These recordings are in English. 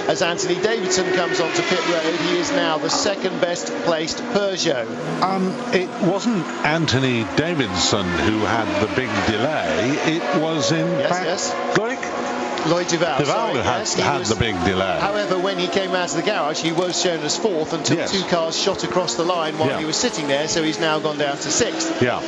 as Anthony Davidson comes onto pit road. He is now the second best placed Peugeot. It wasn't Anthony Davidson who had the big delay. It was in fact Lloyd Duval had the big delay. However, when he came out of the garage, he was shown as fourth until two cars shot across the line while he was sitting there, so he's now gone down to sixth. Yeah.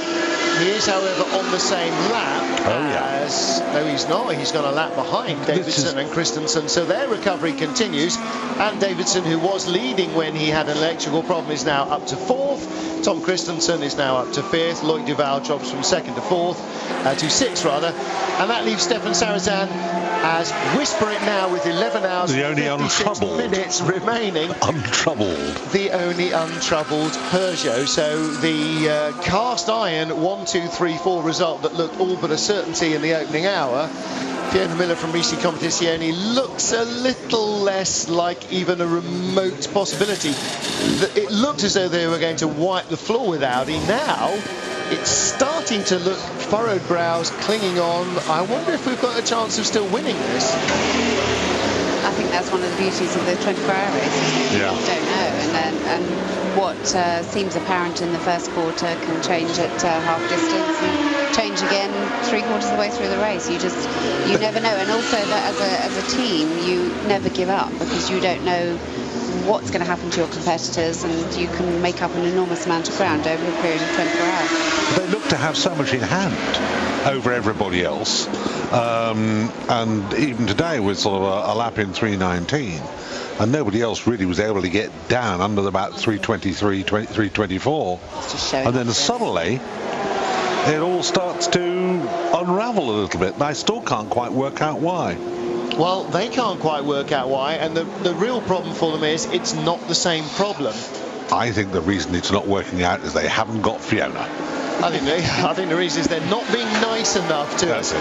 He is, however, on the same lap as... No, he's not. He's gone a lap behind Davidson and Christensen, so their recovery continues. And Davidson, who was leading when he had an electrical problem, is now up to fourth. Tom Christensen is now up to fifth. Loic Duval drops from second to sixth, rather. And that leaves Stefan Sarazan as Whisper It Now with 11 hours and 56 minutes remaining. Untroubled. The only untroubled Peugeot. So the cast iron 1, 2, 3, 4 result that looked all but a certainty in the opening hour. Fiona Miller from Risi Competizione looks a little less like even a remote possibility. It looked as though they were going to wipe the floor with Audi. Now it's starting to look furrowed brows, clinging on. I wonder if we've got a chance of still winning this. I think that's one of the beauties of the 24-hour race. You don't know, and what seems apparent in the first quarter can change at half distance and change again 3/4 of the way through the race. You never know, and also that as a team you never give up, because you don't know what's going to happen to your competitors, and you can make up an enormous amount of ground over a period of 24 hours. They look to have so much in hand over everybody else, and even today was sort of a lap in 3:19, and nobody else really was able to get down under about 3:23, 3:24, and then suddenly it all starts to unravel a little bit, and I still can't quite work out why. Well, they can't quite work out why, and the real problem for them is it's not the same problem. I think the reason it's not working out is they haven't got Fiona. I think the reason is they're not being nice enough to us.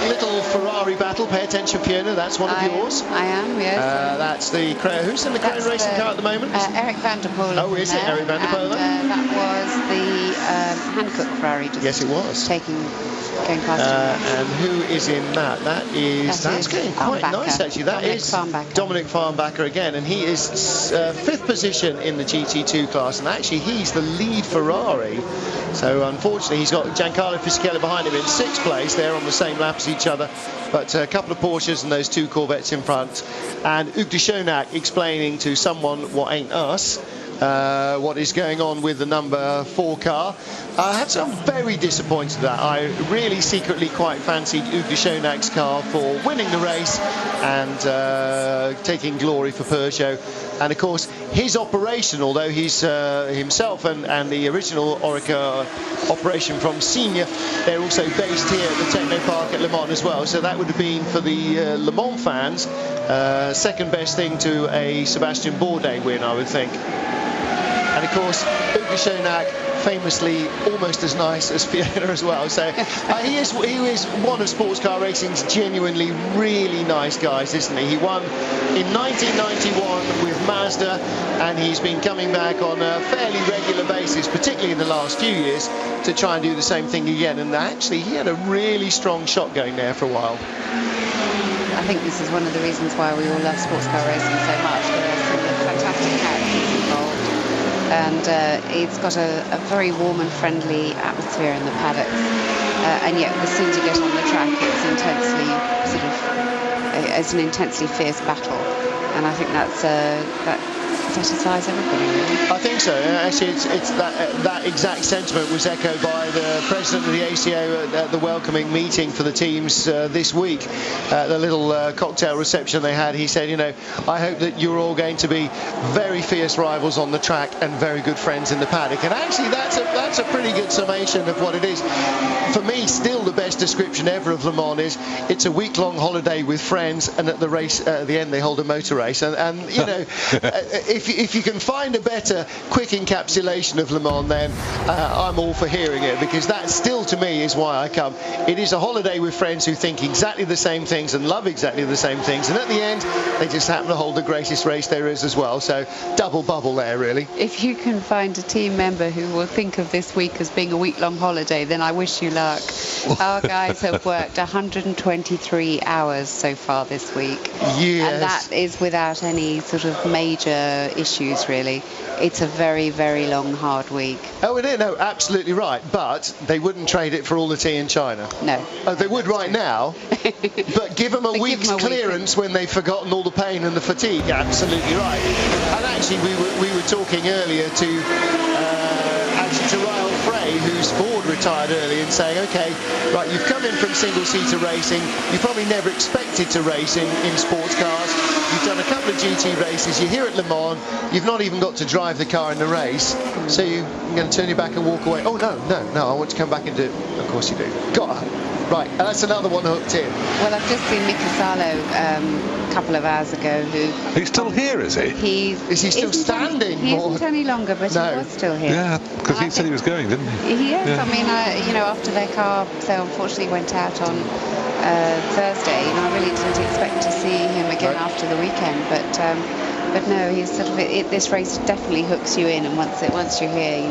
Little Ferrari battle. Pay attention, Fiona. That's one of yours. I am, yes. That's the Crane. Who's in the Crane racing car at the moment? Eric van der Poel. Oh, is it Eric van der Poel? That was the Hankook Ferrari. Yes, it was. Going past and who is in that? That's getting quite nice, actually. That is Dominic Farnbacher again, and he is fifth position in the GT2 class, and actually he's the lead Ferrari. So unfortunately he's got Giancarlo Fisichella behind him in sixth place. They're on the same lap as each other, but a couple of Porsches and those two Corvettes in front. And Hugues de Schonack explaining to someone what ain't us what is going on with the number 4 car. I had some very disappointed that. I really secretly quite fancied Hugues de Schonack's car for winning the race and taking glory for Peugeot. And of course his operation, although he's himself and the original Orica operation from Signes, they're also based here at the Techno Park at Le Mans as well, so that would have been for the Le Mans fans second best thing to a Sebastian Bourdais win, I would think. And of course Hugues de Schonack famously almost as nice as Fiona as well, so he is one of sports car racing's genuinely really nice guys, isn't he? He won in 1991 with Mazda, and he's been coming back on a fairly regular basis, particularly in the last few years, to try and do the same thing again. And actually he had a really strong shot going there for a while. I think this is one of the reasons why we all love sports car racing so much. There are some fantastic characters involved, and it's got a very warm and friendly atmosphere in the paddocks, and yet as soon as you get on the track it's an intensely fierce battle, and I think that satisfies everybody, really. I think so. Actually, it's that exact sentiment was echoed by the president of the ACO at the welcoming meeting for the teams this week. The little cocktail reception they had, he said, I hope that you're all going to be very fierce rivals on the track and very good friends in the paddock. And actually that's a pretty good summation of what it is. For me, still the best description ever of Le Mans is it's a week-long holiday with friends, and at the race at the end they hold a motor race. And if if you can find a better quick encapsulation of Le Mans, then I'm all for hearing it, because that still to me is why I come. It is a holiday with friends who think exactly the same things and love exactly the same things, and at the end they just happen to hold the greatest race there is as well. So double bubble there, really. If you can find a team member who will think of this week as being a week-long holiday, then I wish you luck. Our guys have worked 123 hours so far this week. Yes. And that is without any sort of major issues, really. It's a very, very long, hard week. Oh, it is. No, absolutely right. But they wouldn't trade it for all the tea in China. No. Oh, they would right now. But give them a week's clearance when they've forgotten all the pain and the fatigue. Absolutely right. And actually, we were talking earlier to Rael Frey, whose Ford retired early, and saying, OK, right, you've come in from single-seater racing. You probably never expected to race in sports cars. You've done a couple of GT races. You're here at Le Mans. You've not even got to drive the car in the race. So you're going to turn your back and walk away. Oh, no, I want to come back and do it. Of course you do. Got her. Right, and that's another one hooked in. Well, I've just seen Mika Salo a couple of hours ago. He's still here, is he? Is he still standing? He isn't any longer, but no. He was still here. Yeah, because he said he was going, didn't he? Yes, yeah. I mean, after their car so unfortunately went out on Thursday, I really didn't expect to see him again after the weekend. But no, he's sort of this race definitely hooks you in, and once you're here,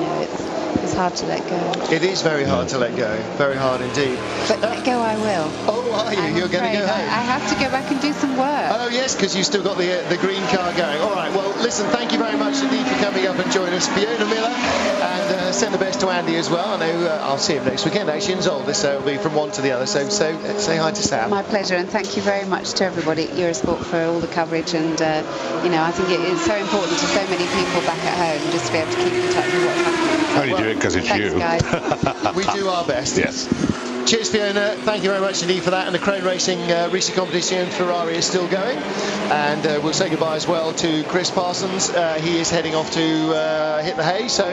it's hard to let go. It is very hard to let go, very hard indeed. But let go I will. Oh, are you? You're going to go home? I have to go back and do some work. Oh, yes, because you've still got the green car going. All right, well, listen, thank you very much indeed for coming up and joining us. Fiona Miller, and send the best to Andy as well. I know I'll see him next weekend, actually, in Zolder, so it'll be from one to the other. So say hi to Sam. My pleasure, and thank you very much to everybody at Eurosport for all the coverage. And, I think it is so important to so many people back at home just to be able to keep in touch with what's happening. Only do it because it's Thanks, you. Guys. We do our best. Yes. Cheers, Fiona. Thank you very much indeed for that. And the Crane Racing Risi Competition Ferrari is still going. And we'll say goodbye as well to Chris Parsons. He is heading off to hit the hay. So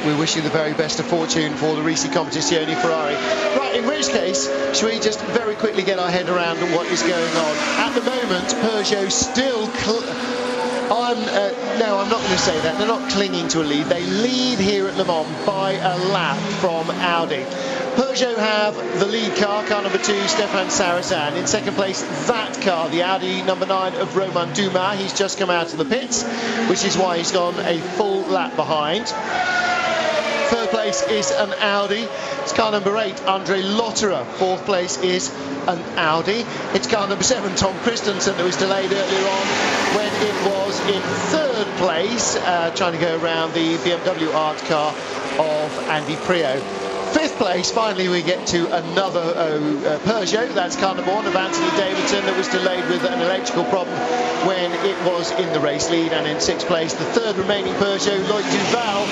we wish you the very best of fortune for the Risi Competizione Ferrari. Right, in which case, should we just very quickly get our head around what is going on? At the moment, Peugeot still... no, I'm not going to say that. They're not clinging to a lead. They lead here at Le Mans by a lap from Audi. Peugeot have the lead car number 2, Stéphane Sarrazin. In second place, that car, the Audi number 9 of Romain Dumas. He's just come out of the pits, which is why he's gone a full lap behind. Third place is an Audi. It's car number 8, Andre Lotterer. Fourth place is an Audi. It's car number 7, Tom Christensen, that was delayed earlier on when it was in third place, trying to go around the BMW art car of Andy Priaulx. Fifth place, finally we get to another Peugeot. That's car number 1 of Anthony Davidson, that was delayed with an electrical problem when it was in the race lead. And in sixth place, the third remaining Peugeot, Loïc Duval,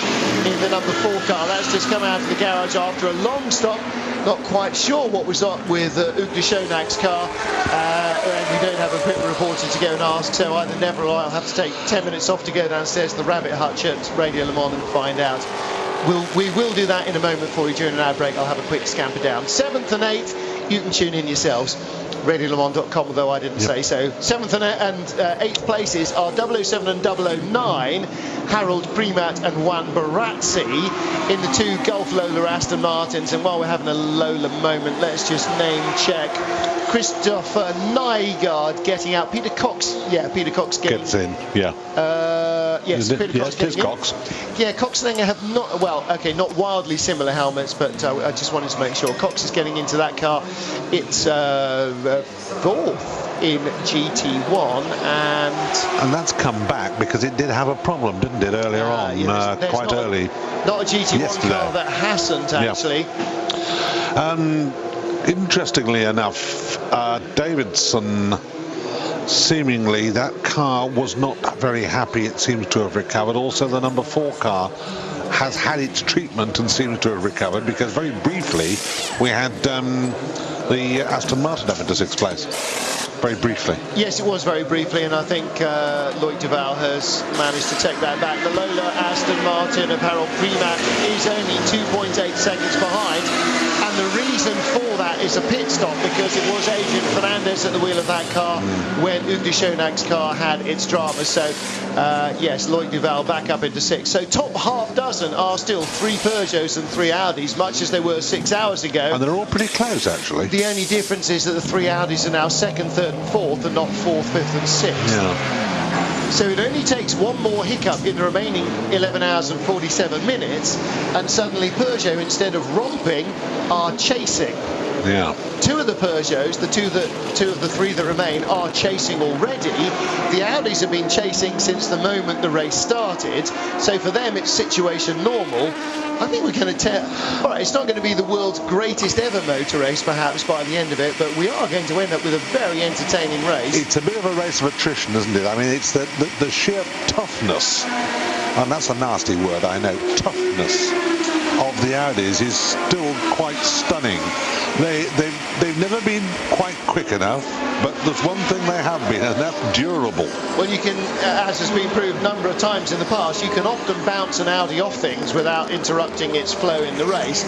in the number 4 car. That's just come out of the garage after a long stop. Not quite sure what was up with Hugues de Schonach's car, and we don't have a pit reporter to go and ask, so either Neville or I'll have to take 10 minutes off to go downstairs to the Rabbit Hutch at Radio Le Mans and find out. We will do that in a moment for you during an ad break. I'll have a quick scamper down. 7th and 8th, you can tune in yourselves. RadioLeMans.com, although I didn't say so. 7th and 8th places are 007 and 009, Harold Primat and Juan Barazzi in the 2 Golf Lola Aston Martins. And while we're having a Lola moment, let's just name check Christopher Nygaard getting out. Peter Cox gets in, yeah. Yes, Peter Cox getting in. Cox. Yeah, Cox and Enger have not wildly similar helmets, but I just wanted to make sure. Cox is getting into that car. It's 4th in GT1, and that's come back because it did have a problem, didn't it, earlier on, yes, quite early. Not a GT1 yesterday. car that hasn't actually. Interestingly enough, Davidson, seemingly that car was not very happy. It seems to have recovered. Also, the number 4 car has had its treatment and seems to have recovered, because very briefly we had the Aston Martin up into 6th place. Very briefly. Yes, it was very briefly, and I think Loïc Duval has managed to take that back. The Lola Aston Martin of Harold Primat is only 2.8 seconds behind, and And the reason for that is a pit stop, because it was Adrian Fernandez at the wheel of that car when Hugues de Schonag's car had its drama. So, yes, Loic Duval back up into 6th. So top half dozen are still 3 Peugeots and 3 Audis, much as they were 6 hours ago. And they're all pretty close, actually. The only difference is that the 3 Audis are now 2nd, 3rd and 4th, and not 4th, 5th and 6th. Yeah. So it only takes one more hiccup in the remaining 11 hours and 47 minutes, and suddenly Peugeot, instead of romping, are chasing. Yeah. 2 of the Peugeots, the 2 of the 3 that remain, are chasing already. The Audis have been chasing since the moment the race started. So for them, it's situation normal. I think we're going to tell... All right, it's not going to be the world's greatest ever motor race, perhaps, by the end of it, but we are going to end up with a very entertaining race. It's a bit of a race of attrition, isn't it? I mean, it's the sheer toughness, and that's a nasty word, I know, toughness of the Audis is still quite stunning. They've never been quite quick enough, but there's one thing they have been, and that's durable. Well, you can, as has been proved a number of times in the past, you can often bounce an Audi off things without interrupting its flow in the race.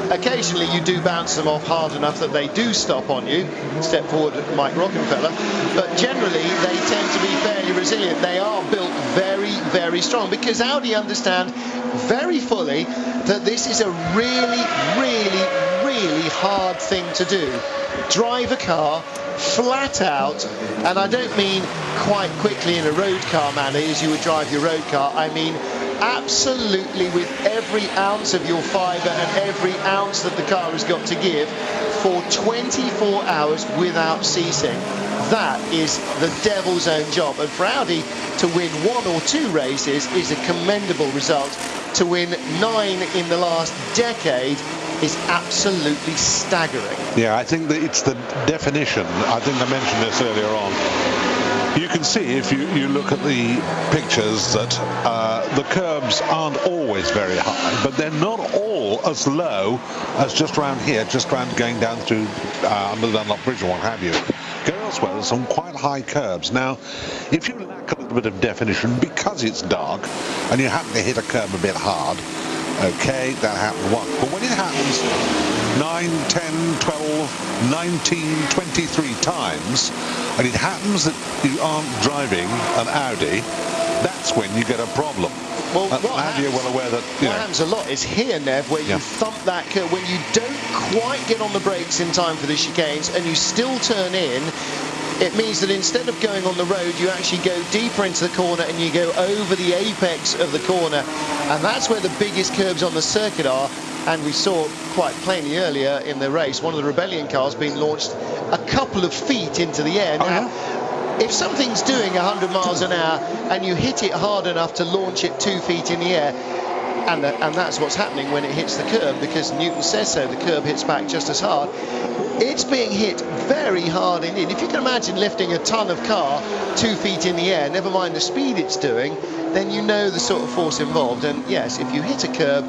Occasionally you do bounce them off hard enough that they do stop on you. Step forward, Mike Rockenfeller. But generally they tend to be fairly resilient. They are built very, very strong, because Audi understand very fully that this is a really, really, really hard thing to do. Drive a car flat out, and I don't mean quite quickly in a road car manner as you would drive your road car. I mean absolutely with every ounce of your fibre and every ounce that the car has got to give for 24 hours without ceasing. That is the devil's own job, and for Audi to win 1 or 2 races is a commendable result. To win 9 in the last decade is absolutely staggering. Yeah, I think that it's the definition. I think I mentioned this earlier on. You can see, if you look at the pictures, that the curbs aren't always very high, but they're not all as low as just around here, just around going down through under the Dunlop Bridge or what have you. Go elsewhere, there's some quite high curbs. Now, if you lack a little bit of definition because it's dark and you happen to hit a curb a bit hard, okay, that happened once. But when it happens 9, 10, 12, 19, 23 times, and it happens that you aren't driving an Audi, that's when you get a problem. Well, you're well aware that what happens a lot is here, Nev, where you thump that curve, when you don't quite get on the brakes in time for the chicanes and you still turn in. It means that instead of going on the road, you actually go deeper into the corner and you go over the apex of the corner, and that's where the biggest curbs on the circuit are. And we saw quite plainly earlier in the race one of the Rebellion cars being launched a couple of feet into the air. Now, if something's doing 100 miles an hour and you hit it hard enough to launch it 2 feet in the air, and that's what's happening when it hits the curb, because Newton says so, the curb hits back just as hard. It's being hit very hard indeed. If you can imagine lifting a ton of car 2 feet in the air, never mind the speed it's doing, then you know the sort of force involved. And yes, if you hit a curb,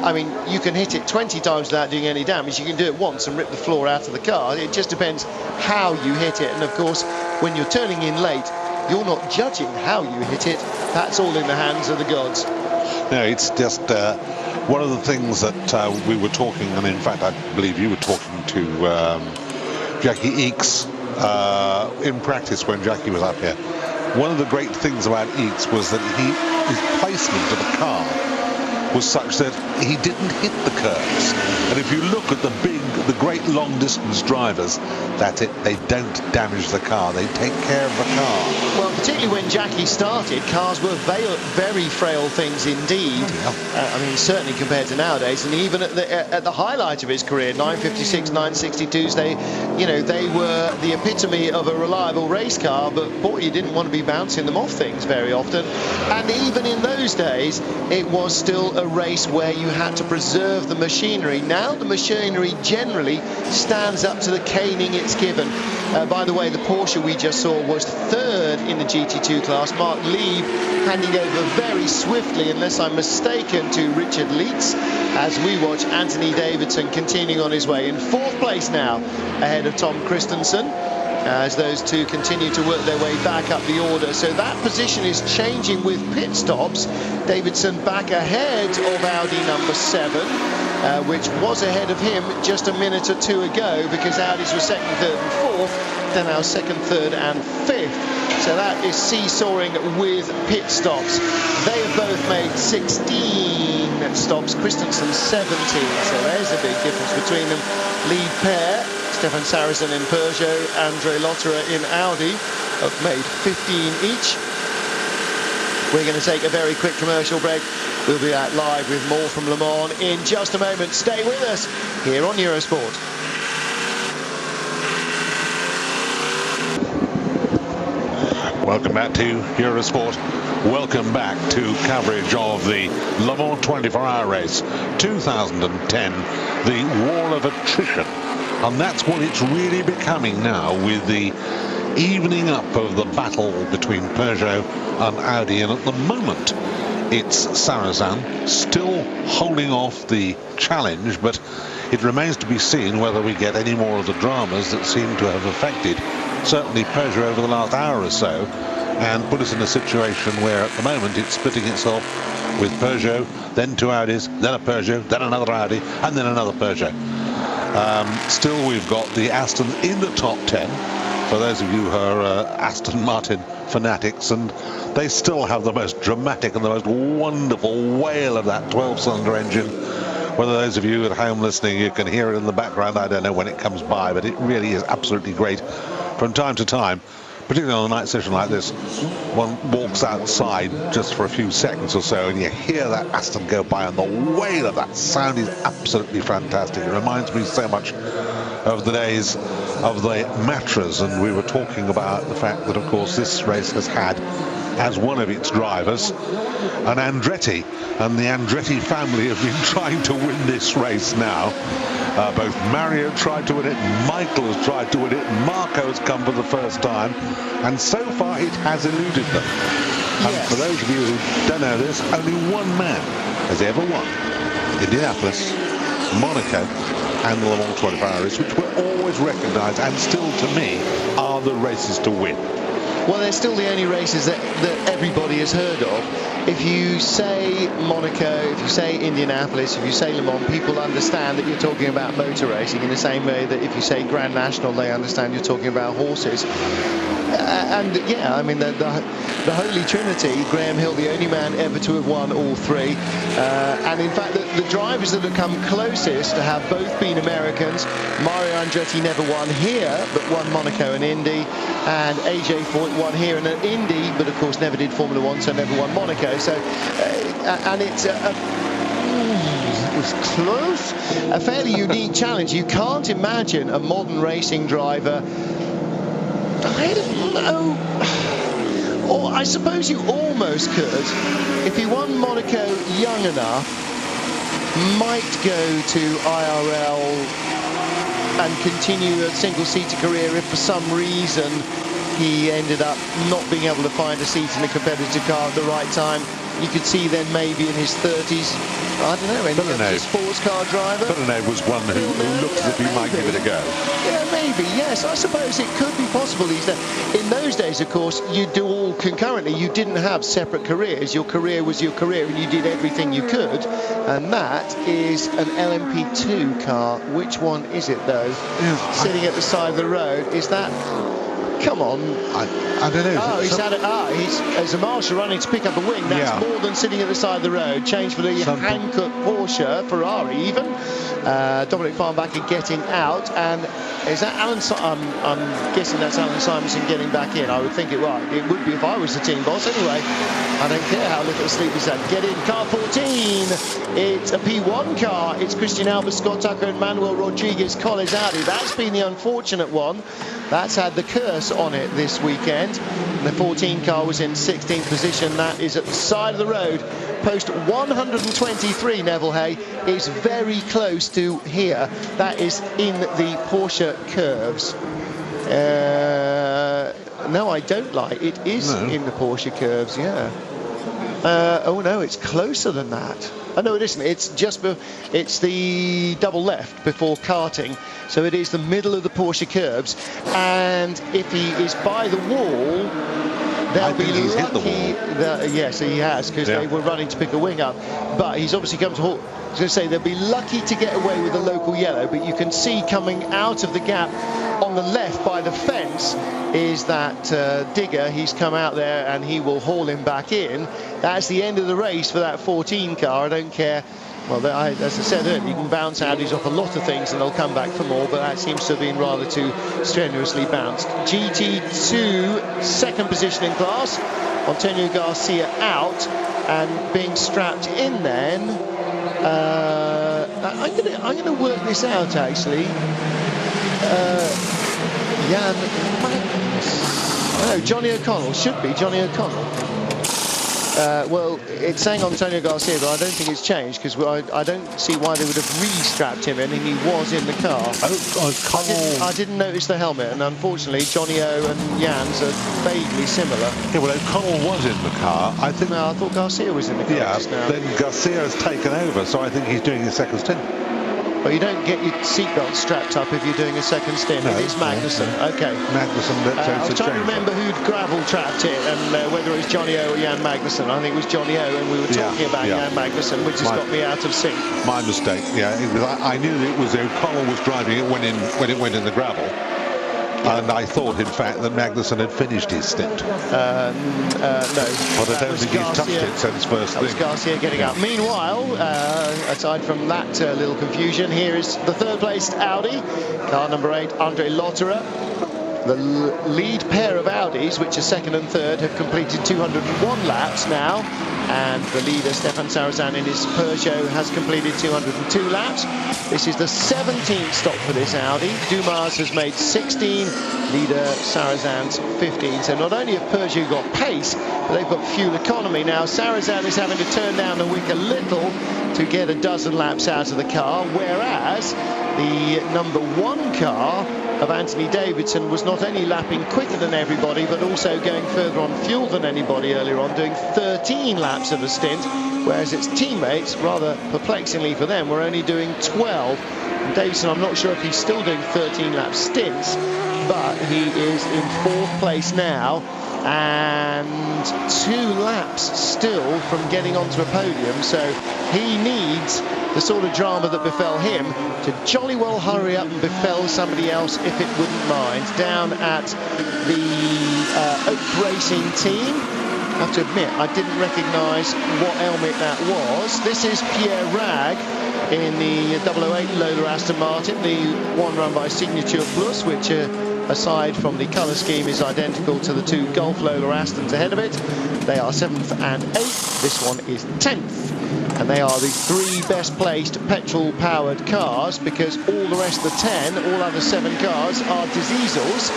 I mean, you can hit it 20 times without doing any damage. You can do it once and rip the floor out of the car. It just depends how you hit it. And of course, when you're turning in late, you're not judging how you hit it. That's all in the hands of the gods. No, it's just one of the things that we were talking, and in fact I believe you were talking to Jackie Eakes in practice when Jackie was up here. One of the great things about Eakes was that his placement of the car was such that he didn't hit the curves. And if you look at the great long distance drivers, that's it, they don't damage the car, they take care of the car. Well, particularly when Jackie started, cars were very frail things indeed. I mean, certainly compared to nowadays, and even at the highlight of his career, 956, 962s, they were the epitome of a reliable race car, but boy, you didn't want to be bouncing them off things very often. And even in those days, it was still a race where you had to preserve the machinery. Now the machinery generally stands up to the caning it's given. By the way, the Porsche we just saw was 3rd in the GT2 class. Mark Lieb handing over very swiftly, unless I'm mistaken, to Richard Leitz, as we watch Anthony Davidson continuing on his way in 4th place now, ahead of Tom Christensen, as those two continue to work their way back up the order. So that position is changing with pit stops. Davidson back ahead of Audi number 7. which was ahead of him just a minute or two ago, because Audis were second, third and fourth. They're now second, third and fifth. So that is seesawing with pit stops. They have both made 16 stops, Christensen 17. So there's a big difference between them. Lead pair, Stefan Sarrazin in Peugeot, Andre Lotterer in Audi, have made 15 each. We're going to take a very quick commercial break. We'll be out live with more from Le Mans in just a moment. Stay with us here on Eurosport. Welcome back to Eurosport. Welcome back to coverage of the Le Mans 24-hour race 2010, the war of attrition. And that's what it's really becoming now, with the evening up of the battle between Peugeot and Audi. And at the moment, it's Sarrazin still holding off the challenge, but it remains to be seen whether we get any more of the dramas that seem to have affected certainly Peugeot over the last hour or so, and put us in a situation where at the moment it's splitting itself with Peugeot, then two Audis, then a Peugeot, then another Audi, and then another Peugeot. Still, we've got the Aston in the top 10, for those of you who are Aston Martin fanatics, and they still have the most dramatic and the most wonderful wail of that 12-cylinder engine. Whether those of you at home listening, you can hear it in the background, I don't know when it comes by, but it really is absolutely great. From time to time, particularly on a night session like this, one walks outside just for a few seconds or so and you hear that Aston go by, and the wail of that sound is absolutely fantastic. It reminds me so much of the days of the Matras, and we were talking about the fact that, of course, this race has had as one of its drivers an Andretti, and the Andretti family have been trying to win this race now. Both Mario tried to win it, Michael has tried to win it, Marco has come for the first time, and so far it has eluded them. And for those of you who don't know this, only one man has ever won Indianapolis, Monaco and the Le Mans 24-hour race, which were always recognised and still to me are the races to win. Well, they're still the only races that everybody has heard of. If you say Monaco, if you say Indianapolis, if you say Le Mans, people understand that you're talking about motor racing, in the same way that if you say Grand National, they understand you're talking about horses. And yeah, I mean, the Holy Trinity, Graham Hill, the only man ever to have won all three. And in fact, the drivers that have come closest have both been Americans. Mario Andretti never won here, but won Monaco and Indy. And AJ Foyt won here and at Indy, but of course never did Formula One, so never won Monaco. So, and it's it was close. A fairly unique challenge. You can't imagine a modern racing driver. I don't know. Or I suppose you almost could. If he won Monaco young enough, might go to IRL and continue a single-seater career if for some reason he ended up not being able to find a seat in a competitive car at the right time. You could see then maybe in his 30s, I don't know, any sports car driver. Villeneuve was one who looked as if he might give it a go. Yeah, maybe, yes. I suppose it could be possible these days. In those days, of course, you do all concurrently. You didn't have separate careers. Your career was your career and you did everything you could. And that is an LMP2 car. Which one is it, though? Yeah, sitting at the side of the road. Is that... Come on. I don't know. Oh, he's had it. As a marshal running to pick up a wing. That's more than sitting at the side of the road. Change for the Hankook Porsche, Ferrari even. Dominic Farnbacher getting out. And is that Alan? I'm guessing that's Alan Simonson getting back in. I would think it would be if I was the team boss. Anyway, I don't care how little sleep he's had. Get in. Car 14. It's a P1 car. It's Christian Albert, Scott Tucker and Manuel Rodriguez, Collins Audi. That's been the unfortunate one. That's had the curse on it this weekend. The 14 car was in 16th position. That is at the side of the road. Post 123, Neville Hay, is very close to here. That is in the Porsche curves. No, I don't lie. It is in the Porsche curves, yeah. Oh no, it's closer than that. Oh no, it isn't. It's the double left before karting. So it is the middle of the Porsche curves. And if he is by the wall, they'll be lucky. Yes, he has, because they were running to pick a wing up. But he's obviously come to halt. was going to say they'll be lucky to get away with the local yellow, but you can see coming out of the gap on the left by the fence is that Digger. He's come out there and he will haul him back in. That's the end of the race for that 14 car. I don't care. Well, as I said earlier, you can bounce Audis off a lot of things and they'll come back for more, but that seems to have been rather too strenuously bounced. GT2, second position in class. Antonio Garcia out and being strapped in then. I'm going to work this out, actually. Jan Magnus. No, Johnny O'Connell. Should be Johnny O'Connell. Well, it's saying Antonio Garcia, but I don't think it's changed because I don't see why they would have re-strapped him in, and he was in the car. I didn't notice the helmet, and unfortunately Johnny O and Jan's are vaguely similar. Yeah, well, O'Connell was in the car. I think. No, I thought Garcia was in the car just now. Then Garcia has taken over, so I think he's doing his second stint. Well, you don't get your seatbelt strapped up if you're doing a second stint. No, it's Magnussen. No. Okay. Magnussen. I was trying to remember who'd gravel trapped it and whether it was Johnny O or Jan Magnussen. I think it was Johnny O, and we were talking about Jan Magnussen, which has got me out of sync. My mistake. Yeah, I knew that it was O'Connell was driving it when it went in the gravel. And I thought, in fact, that Magnussen had finished his stint. No. But I don't think he's touched it since first thing. That was Garcia getting out. Meanwhile, aside from that little confusion, here is the third-placed Audi, car number 8, Andre Lotterer. The lead pair of Audis, which are second and third, have completed 201 laps now, and the leader, Stefan Sarazan, in his Peugeot, has completed 202 laps. This is the 17th stop for this Audi. Dumas has made 16, leader Sarazan's 15. So not only have Peugeot got pace, but they've got fuel economy. Now Sarazan is having to turn down the wick a little to get a dozen laps out of the car, whereas the number 1 car of Anthony Davidson was not only lapping quicker than everybody, but also going further on fuel than anybody earlier on, doing 13 laps of a stint, whereas its teammates, rather perplexingly for them, were only doing 12. And Davidson, I'm not sure if he's still doing 13 lap stints, but he is in 4th place now, and 2 laps still from getting onto a podium, so he needs the sort of drama that befell him to jolly well hurry up and befell somebody else if it wouldn't mind. Down at the Oak Racing team, I have to admit I didn't recognise what helmet that was. This is Pierre Rag in the 008 Lola Aston Martin, the one run by Signature Plus, which aside from the colour scheme is identical to the 2 Golf Lola Astons ahead of it. They are 7th and 8th. This one is 10th. And they are the 3 best placed petrol powered cars, because all the rest of the 10, all other 7 cars are diesels,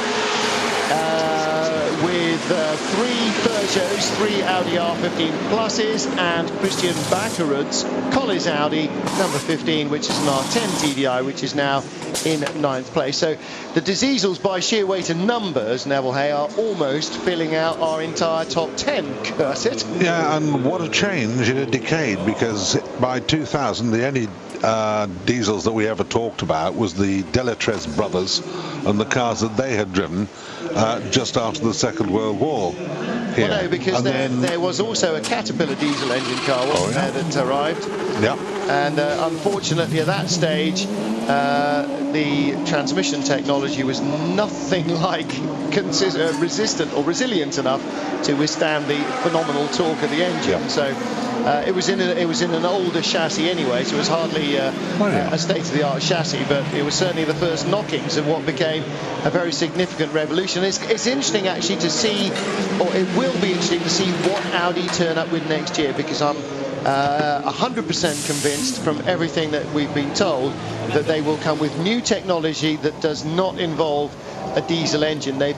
with 3 Peugeots, 3 Audi R15 Pluses, and Christian Backerud's Collis Audi number 15, which is an R10 TDI, which is now in 9th place. So the diesels, by sheer weight and numbers, Neville Hay, are almost filling out our entire top 10, curse it. Yeah, and what a change in a decade, because by 2000 the only diesels that we ever talked about was the Delatres brothers and the cars that they had driven just after the Second World War. Here. Well, no, because there was also a Caterpillar diesel engine car, wasn't there, that arrived? Yeah. And unfortunately at that stage the transmission technology was nothing like resistant or resilient enough to withstand the phenomenal torque of the engine. Yeah. So it was in an older chassis anyway, so it was hardly a state-of-the-art chassis, but it was certainly the first knockings of what became a very significant revolution. It's interesting actually to see, or it will be interesting to see what Audi turn up with next year, because I'm 100% convinced from everything that we've been told that they will come with new technology that does not involve a diesel engine. They're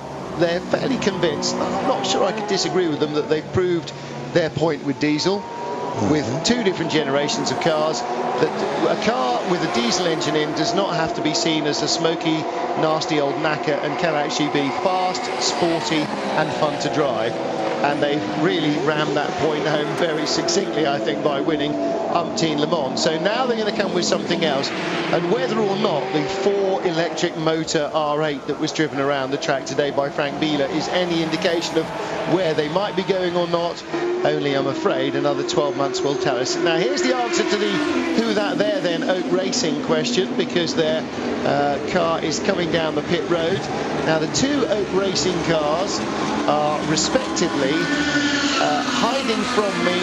fairly convinced, I'm not sure I could disagree with them, that they've proved their point with diesel, with 2 different generations of cars, that a car with a diesel engine in does not have to be seen as a smoky, nasty old knacker, and can actually be fast, sporty and fun to drive. and they've really rammed that point home very succinctly, I think, by winning umpteen Le Mans. So now they're going to come with something else, and whether or not the 4 electric motor R8 that was driven around the track today by Frank Biela is any indication of where they might be going or not, only, I'm afraid, another 12 months will tell us. Now here's the answer to the who that there then Oak Racing question, because their car is coming down the pit road. Now the 2 Oak Racing cars are respectively hiding from me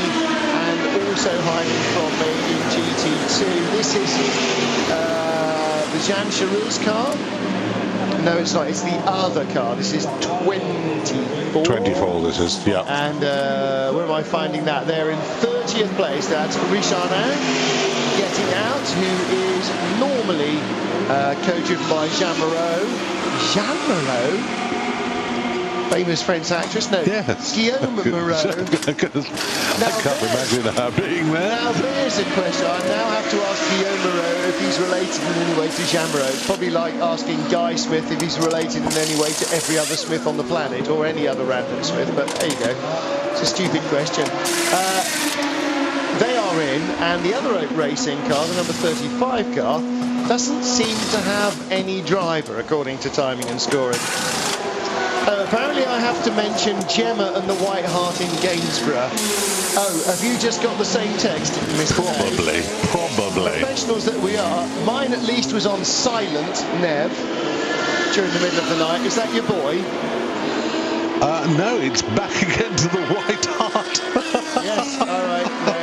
and also hiding from me in GT2. This is the Jean Charus car. No, it's not. It's the other car. This is 24. 24, this is, yeah. And where am I finding that? They're in 30th place. That's Richard Arnaud getting out, who is normally co-driven by Jeanne Moreau. Jeanne Moreau? Famous French actress? No, yes. Guillaume Moreau. I can't imagine her being there. Now there's a question. I now have to ask Guillaume Moreau if he's related in any way to Jeanne Moreau. It's probably like asking Guy Smith if he's related in any way to every other Smith on the planet, or any other random Smith, but there you go. It's a stupid question. They are in, and the other Oak Racing car, the number 35 car, doesn't seem to have any driver, according to timing and scoring. Apparently I have to mention Gemma and the White Hart in Gainsborough. Oh, have you just got the same text, Mr. Probably. Professionals that we are. Mine at least was on silent, Nev, during the middle of the night. Is that your boy? No, it's back again to the White Hart. Yes, all right. No,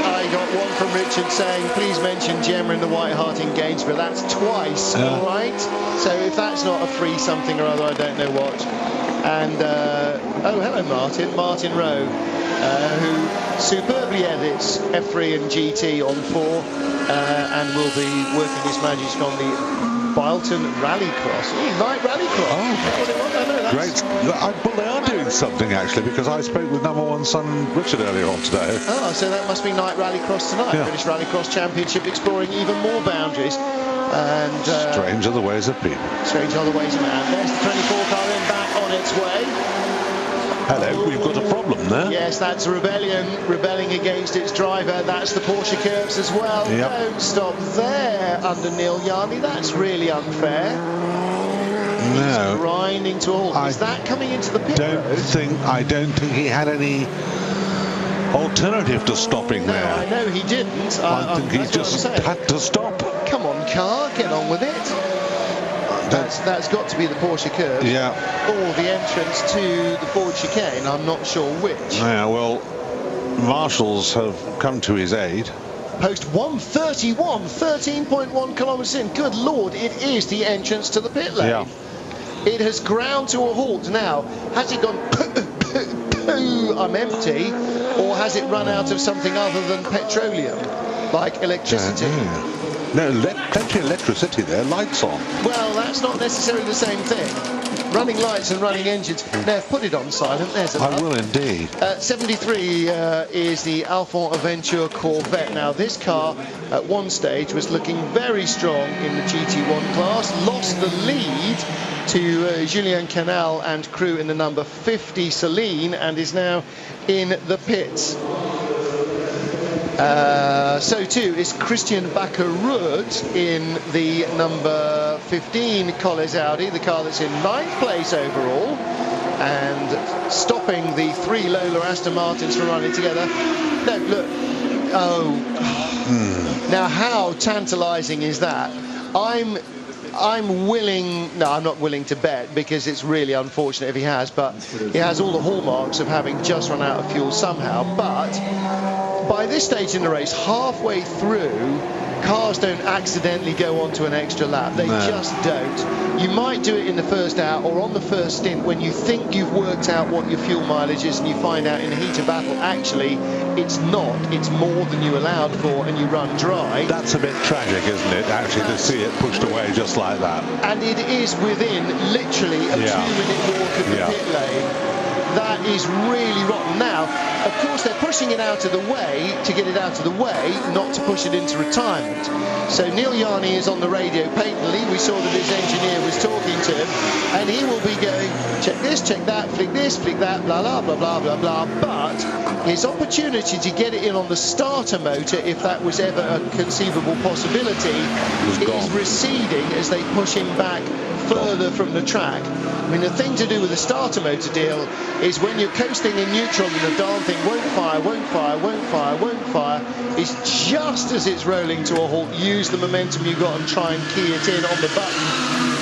I got one from Richard saying, please mention Gemma and the White Hart in Gainsborough. That's twice, all right? So if that's not a free something or other, I don't know what. And, oh, hello, Martin Rowe, who superbly edits F3 and GT on 4, and will be working his magic on the Bilton Rallycross. Night Rallycross. Oh, great. Well, they are doing something, actually, because I spoke with number 1 son Richard earlier on today. Oh, so that must be Night Rallycross tonight. Yeah. British Rallycross Championship, exploring even more boundaries. And strange are the ways of people. Strange are the ways of man. There's the 24 car in back on its way. Hello, we've got a problem there. Yes, that's rebelling against its driver. That's the Porsche Curbs as well. Yep. Don't stop there under Neil Yarney. That's really unfair. No. He's grinding to a halt. Is that coming into the pit road? I don't think he had any alternative to stopping there. No, I know he didn't. I think he just had to stop. Come on, car, get on with it. That's got to be the Porsche Curve. Yeah. Or the entrance to the Ford Chicane. I'm not sure which. Yeah, well, marshals have come to his aid. Post 131, 13.1 kilometres in. Good Lord, it is the entrance to the pit lane. Yeah. It has ground to a halt now. Has it gone poo, I'm empty, or has it run out of something other than petroleum, like electricity? No, plenty of electricity there, lights on. Well, that's not necessarily the same thing. Running lights and running engines. Nev, put it on silent. There's enough. I will indeed. 73 is the Alphand Aventure Corvette. Now, this car at one stage was looking very strong in the GT1 class. Lost the lead to Julien Canal and crew in the number 50 Celine, and is now in the pits. So too is Christian Backerud in the number 15 Collins Audi, the car that's in 9th place overall, and stopping the 3 Lola Aston Martins from running together. No, look. Oh. Now, how tantalising is that? I'm willing, no, I'm not willing to bet, because it's really unfortunate if he has, but he has all the hallmarks of having just run out of fuel somehow. But by this stage in the race, halfway through, cars don't accidentally go onto an extra lap. They just don't. You might do it in the first hour or on the first stint when you think you've worked out what your fuel mileage is, and you find out in the heat of battle, actually, it's not. It's more than you allowed for, and you run dry. That's a bit tragic, isn't it, actually, to see it pushed away just like that. And it is within literally a 2-minute walk of the pit lane. That is really rotten. Now, Of course, they're pushing it out of the way to get it out of the way, not to push it into retirement. So Neil Yarney is on the radio patently. We saw that his engineer was talking to him, and he will be going, check this, check that, flick this, flick that, blah, blah, blah, blah, blah, blah. But his opportunity to get it in on the starter motor, if that was ever a conceivable possibility, is receding as they push him back further from the track. I mean, the thing to do with the starter motor deal is when you're coasting in neutral and the darn thing won't fire, won't fire, won't fire, won't fire, is just as it's rolling to a halt, use the momentum you got and try and key it in on the button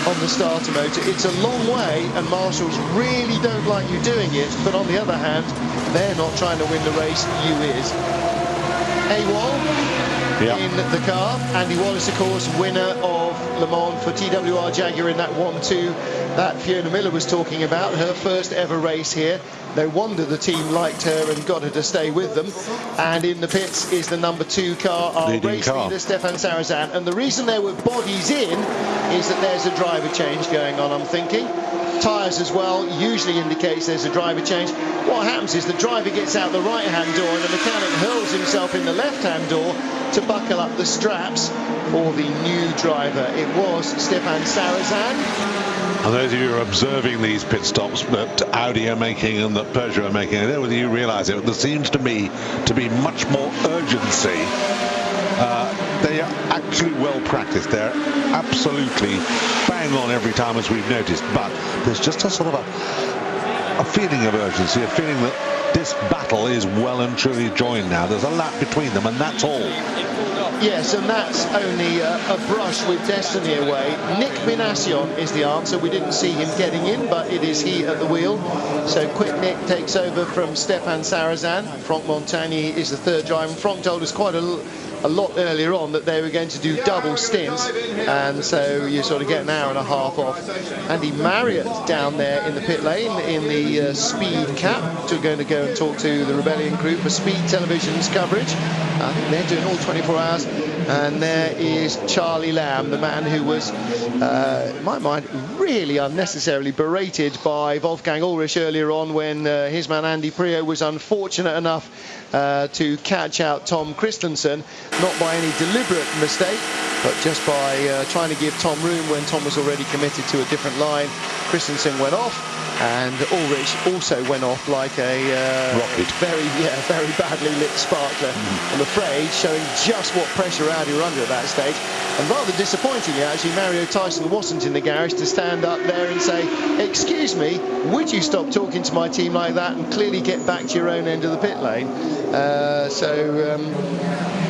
on the starter motor. It's a long way, and Marshalls really don't like you doing it, but on the other hand, they're not trying to win the race, you is. AWOL in the car. Andy Wallace, of course, winner of Le Mans for TWR Jaguar in that 1-2 that Fiona Miller was talking about, her first ever race here. No wonder the team liked her and got her to stay with them. And in the pits is the number 2 car, our race leader, Stefan Sarazan. And the reason there were bodies in is that there's a driver change going on, I'm thinking. Tyres as well usually indicates there's a driver change. What happens is the driver gets out the right-hand door and the mechanic hurls himself in the left-hand door to buckle up the straps for the new driver. It was Stefan Sarazan. And those of you who are observing these pit stops that Audi are making and that Peugeot are making, I don't know whether you realise it, but there seems to me to be much more urgency. They are actually well practiced. They're absolutely bang on every time, as we've noticed. But there's just a sort of a feeling of urgency, a feeling that this battle is well and truly joined now. There's a lap between them, and that's all. Yes, and that's only a brush with destiny away. Nick Minassian is the answer. We didn't see him getting in, but it is he at the wheel. So Quick Nick takes over from Stefan Sarazan. Franck Montagny is the third driver. Franck told us quite a lot earlier on that they were going to do double stints, and so you sort of get an hour and a half off. Andy Marriott down there in the pit lane in the speed cap, going to go and talk to the Rebellion crew for Speed Television's coverage. I think they're doing all 24 hours. And there is Charlie Lamb, the man who was, in my mind, really unnecessarily berated by Wolfgang Ulrich earlier on when his man Andy Priaulx was unfortunate enough to catch out Tom Christensen, not by any deliberate mistake, but just by trying to give Tom room when Tom was already committed to a different line. Christensen went off, and Ulrich also went off like a rocket. very badly lit sparkler. I'm afraid, showing just what pressure Audi were under at that stage. And rather disappointingly, actually, Mario Tyson wasn't in the garage to stand up there and say, excuse me, would you stop talking to my team like that and clearly get back to your own end of the pit lane?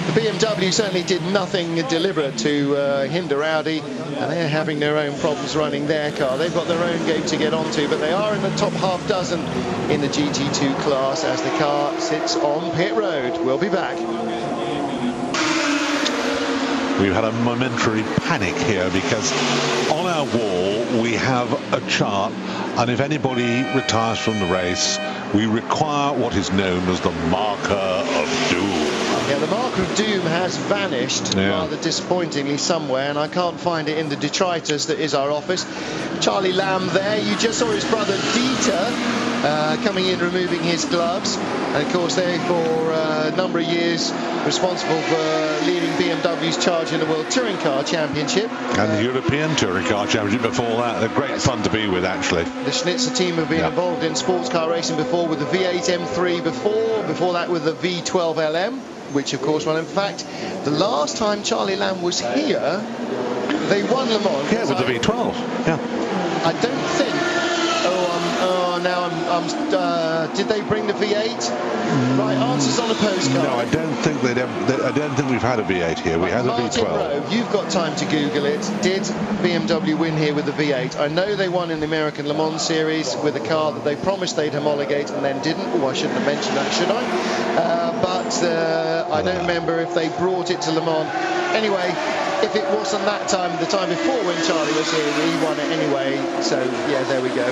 The BMW certainly did nothing deliberate to hinder Audi, and they're having their own problems running their car. They've got their own game to get onto, but they are in the top half dozen in the GT2 class as the car sits on pit road. We'll be back. We've had a momentary panic here because on our wall we have a chart, and if anybody retires from the race, we require what is known as the marker of doom. Yeah, the marker of doom has vanished rather disappointingly somewhere, and I can't find it in the detritus that is our office. Charlie Lamb there, you just saw his brother Dieter coming in, removing his gloves, and of course they for a number of years responsible for leading BMW's charge in the World Touring Car Championship. And the European Touring Car Championship before that. They're great fun to be with, actually. The Schnitzer team have been involved in sports car racing before, with the V8 M3 before that with the V12 LM, which of course won. In fact, the last time Charlie Lamb was here, they won Le Mans. Yeah, with the V12. Yeah. I don't think. Did they bring the V8? Right, answers on a postcard. No, I don't think I don't think we've had a V8 here. We had a V12. Rowe, you've got time to Google it. Did BMW win here with the V8? I know they won in the American Le Mans series with a car that they promised they'd homologate and then didn't. Oh, I shouldn't have mentioned that, should I? I don't remember if they brought it to Le Mans. Anyway, if it wasn't that time, the time before when Charlie was here, he won it anyway. So, yeah, there we go.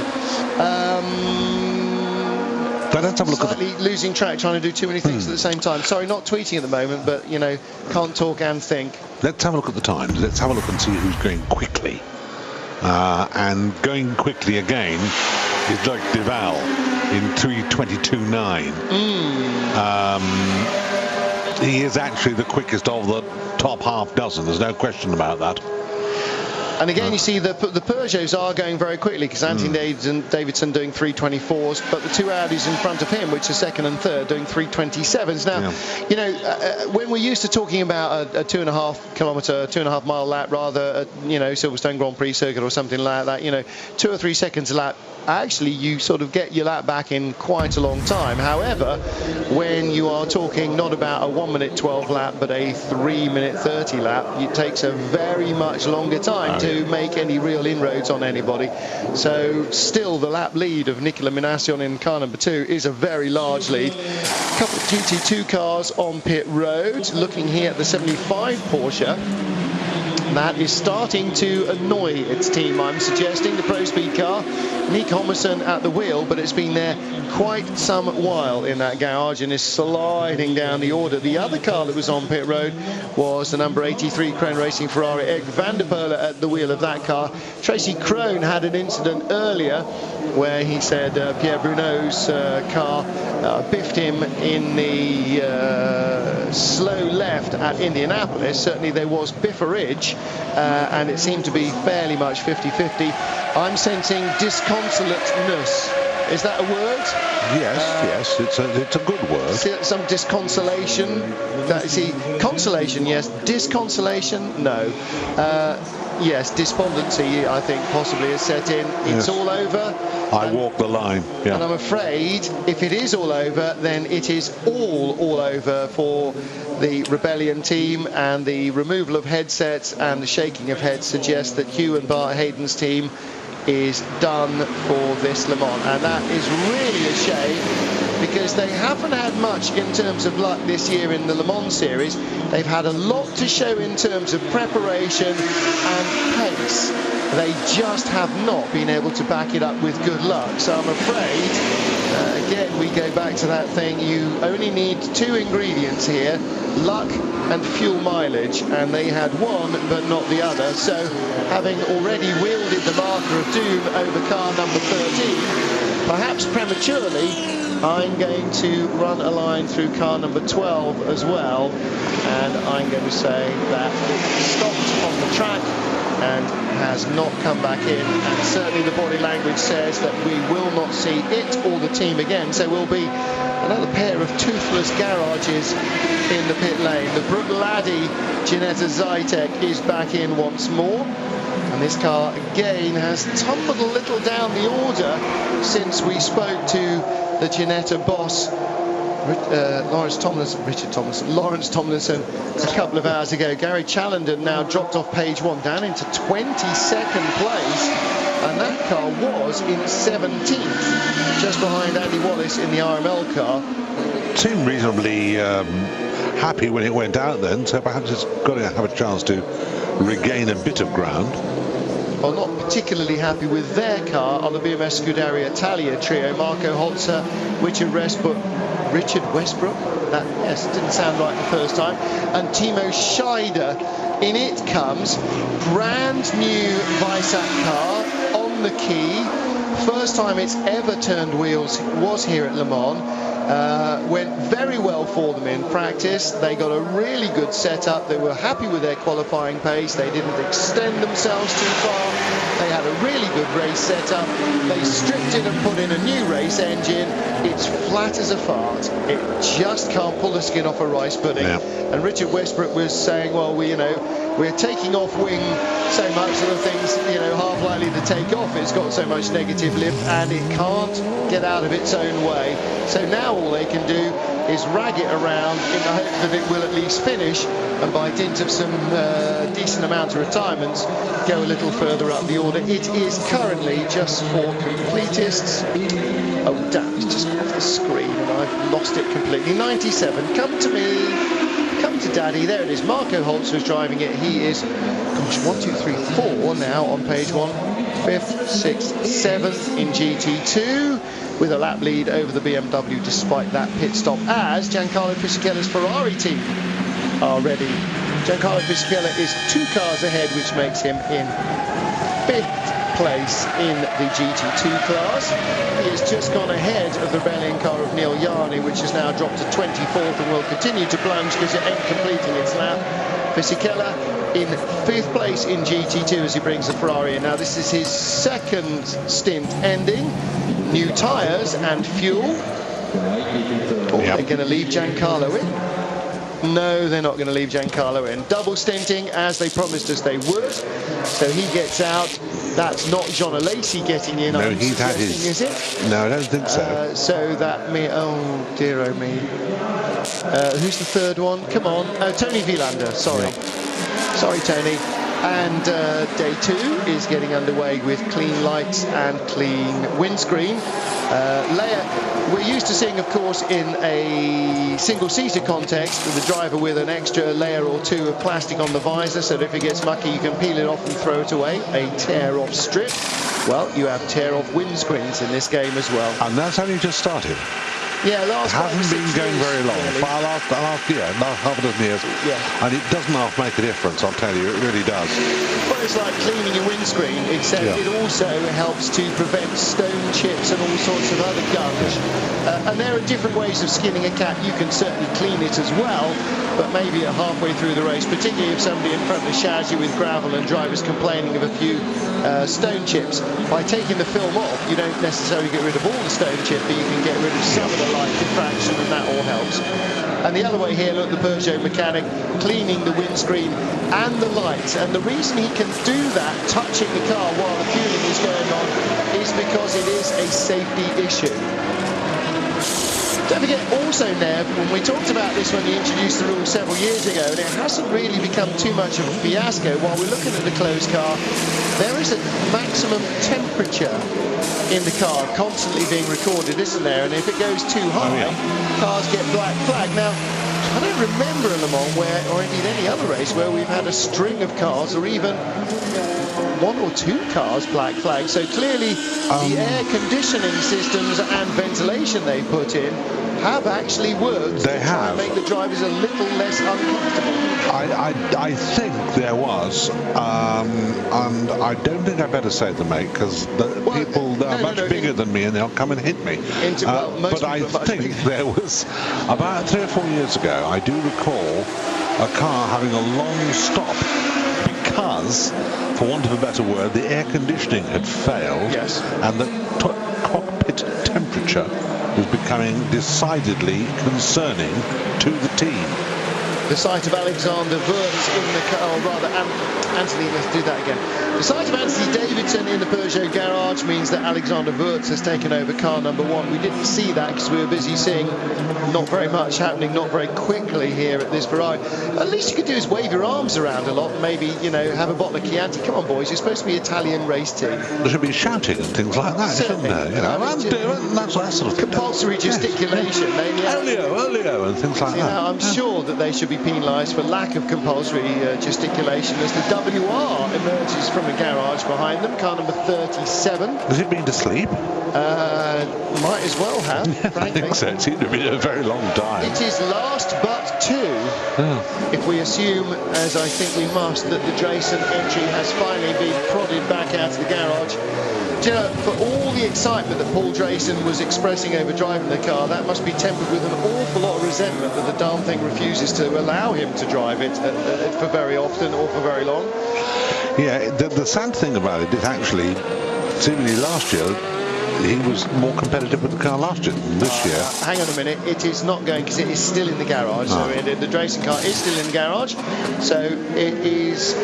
Let's have a look slightly at losing track, trying to do too many things at the same time. Sorry, not tweeting at the moment, but, you know, can't talk and think. Let's have a look at the times. Let's have a look and see who's going quickly. And going quickly again is Jacques Duval. in 3:22.9. He is actually the quickest of the top half dozen. There's no question about that. And again, you see the Peugeots are going very quickly, because Anthony Davidson doing 3:24s, but the two Audis in front of him, which are second and third, doing 3:27s. Now, you know, when we're used to talking about a 2.5 mile lap, rather, you know, Silverstone Grand Prix circuit or something like that, you know, 2 or 3 seconds a lap, actually you sort of get your lap back in quite a long time. However, when you are talking not about a 1:12 lap, but a 3:30 lap, it takes a very much longer time to make any real inroads on anybody. So still the lap lead of Nicola Minassian in car number 2 is a very large lead. A couple of GT2 cars on pit road. Looking here at the 75 Porsche, that is starting to annoy its team, I'm suggesting. The Pro Speed car, Nick Homerson at the wheel, but it's been there quite some while in that garage and is sliding down the order. The other car that was on pit road was the number 83 Krohn Racing Ferrari, Eric van der Poel at the wheel of that car. Tracy Krohn had an incident earlier where he said Pierre Bruno's car biffed him in the slow left at Indianapolis. Certainly there was bifferage, and it seemed to be fairly much 50-50. I'm sensing disconsolateness. Is that a word? Yes, it's a good word. Some disconsolation. See, consolation, yes. Disconsolation, no. Yes, despondency, I think, possibly has set in. It's all over. I walk the line. Yeah. And I'm afraid if it is all over, then it is all over for the Rebellion team, and the removal of headsets and the shaking of heads suggests that Hugh and Bart Hayden's team is done for this Le Mans, and that is really a shame, because they haven't had much in terms of luck this year in the Le Mans series. They've had a lot to show in terms of preparation and pace. They just have not been able to back it up with good luck. So I'm afraid, again, we go back to that thing. You only need 2 ingredients here, luck and fuel mileage, and they had one but not the other. So having already wielded the marker of doom over car number 13, perhaps prematurely, I'm going to run a line through car number 12 as well, and I'm going to say that it stopped on the track and has not come back in, and certainly the body language says that we will not see it or the team again. So we'll be another pair of toothless garages in the pit lane. The Brooke Laddie Ginetta Zytek is back in once more, and this car again has tumbled a little down the order since we spoke to the Ginetta boss, Lawrence Tomlinson, a couple of hours ago. Gary Challenden now dropped off page 1 down into 22nd place, and that car was in 17th, just behind Andy Wallace in the RML car. Seemed reasonably happy when it went out then, so perhaps it's got to have a chance to regain a bit of ground. Well, not particularly happy with their car on the BMS Scuderia Italia trio. Marco Holzer, Richard Westbrook, that, yes, didn't sound right the first time, and Timo Scheider. In it comes brand new Weissach car on the key. First time it's ever turned wheels was here at Le Mans. Went very well for them in practice. They got a really good setup. They were happy with their qualifying pace. They didn't extend themselves too far. They had a really good race setup. They stripped it and put in a new race engine. It's flat as a fart. It just can't pull the skin off a rice pudding. Yeah. And Richard Westbrook was saying, well, we're taking off wing so much that the thing's, half likely to take off. It's got so much negative lift and it can't get out of its own way. So now all they can do is rag it around in the hope that it will at least finish, and by dint of some decent amount of retirements, go a little further up the order. It is currently just for completists. Oh damn, it's just off the screen and I've lost it completely. 97, come to me, come to daddy. There it is. Marco Holtz was driving it. He is, 1, 2, 3, 4 now on page 1. 5th, 6th, 7th in GT2, with a lap lead over the BMW despite that pit stop, as Giancarlo Fisichella's Ferrari team are ready. Giancarlo Fisichella is 2 cars ahead, which makes him in 5th place in the GT2 class. He has just gone ahead of the Rebellion car of Neil Yarney, which has now dropped to 24th and will continue to plunge because it ain't completing its lap. Fisichella in 5th place in GT2 as he brings the Ferrari in. Now this is his second stint ending. New tyres and fuel. Oh, they're going to leave Giancarlo in. No, they're not going to leave Giancarlo in. Double stinting as they promised us they would. So he gets out. That's not John Alesi getting in. No, he's had his. Is it? No, I don't think so. So that me. Oh dear, oh me. Who's the third one? Come on, Tony Vilander. Sorry, sorry, Tony. And day 2 is getting underway with clean lights and clean windscreen. Layer, we're used to seeing, of course, in a single-seater context, the driver with an extra layer or 2 of plastic on the visor, so that if it gets mucky, you can peel it off and throw it away. A tear-off strip. Well, you have tear-off windscreens in this game as well. And that's only just started. Yeah, last it hasn't been going very long. Really. Last half a dozen years. Yeah. And it doesn't half make a difference, I'll tell you. It really does. Well, it's like cleaning your windscreen, except it also helps to prevent stone chips and all sorts of other garbage. And there are different ways of skinning a cat. You can certainly clean it as well, but maybe halfway through the race, particularly if somebody in front shares you with gravel and drivers complaining of a few stone chips. By taking the film off, you don't necessarily get rid of all the stone chip, but you can get rid of some of the light diffraction, and that all helps. And the other way here, look, the Peugeot mechanic cleaning the windscreen and the lights. And the reason he can do that, touching the car while the fueling is going on, is because it is a safety issue. Don't forget also, Nev, when we talked about this when he introduced the rule several years ago, and it hasn't really become too much of a fiasco. While we're looking at the closed car, there is a maximum temperature in the car constantly being recorded, isn't there? And if it goes too high, cars get black flag. Now, I don't remember a Le Mans where, or indeed any other race, where we've had a string of cars or even 1 or 2 cars black flag. So clearly the air conditioning systems and ventilation they put in have actually worked to make the drivers a little less uncomfortable. I think there was, and I don't think I better say the mate, because people that are much bigger than me and they'll come and hit me. But I think there was, about 3 or 4 years ago, I do recall a car having a long stop because, for want of a better word, the air conditioning had failed, and the cockpit temperature was becoming decidedly concerning to the team. The sight of Alexander Wurz in the car, or rather Anthony, let's do that again. The sight of Anthony Davidson in the Peugeot garage means that Alexander Wurz has taken over car number 1. We didn't see that because we were busy seeing not very much happening, not very quickly here at this Ferrari. At least you could do is wave your arms around a lot and maybe, you know, have a bottle of Chianti. Come on, boys, you're supposed to be Italian race team. There should be shouting and things like that, shouldn't there? You know, that's that sort of compulsory gesticulation. Olio, and things like that. I'm sure that they should be penalised for lack of compulsory gesticulation as the WR emerges from the garage behind them, car number 37. Has it been to sleep? Might as well have, frankly. I think so. It seemed to be a very long time. It is last but 2, if we assume, as I think we must, that the Drayson entry has finally been prodded back out of the garage. Do you know, for all the excitement that Paul Drayson was expressing over driving the car, that must be tempered with an awful lot of resentment that the darn thing refuses to allow him to drive it for very often or for very long. Yeah, the sad thing about it is actually, seemingly last year, he was more competitive with the car last year than this year. Hang on a minute, it is not going, because it is still in the garage. So the Drayson car is still in the garage, so it is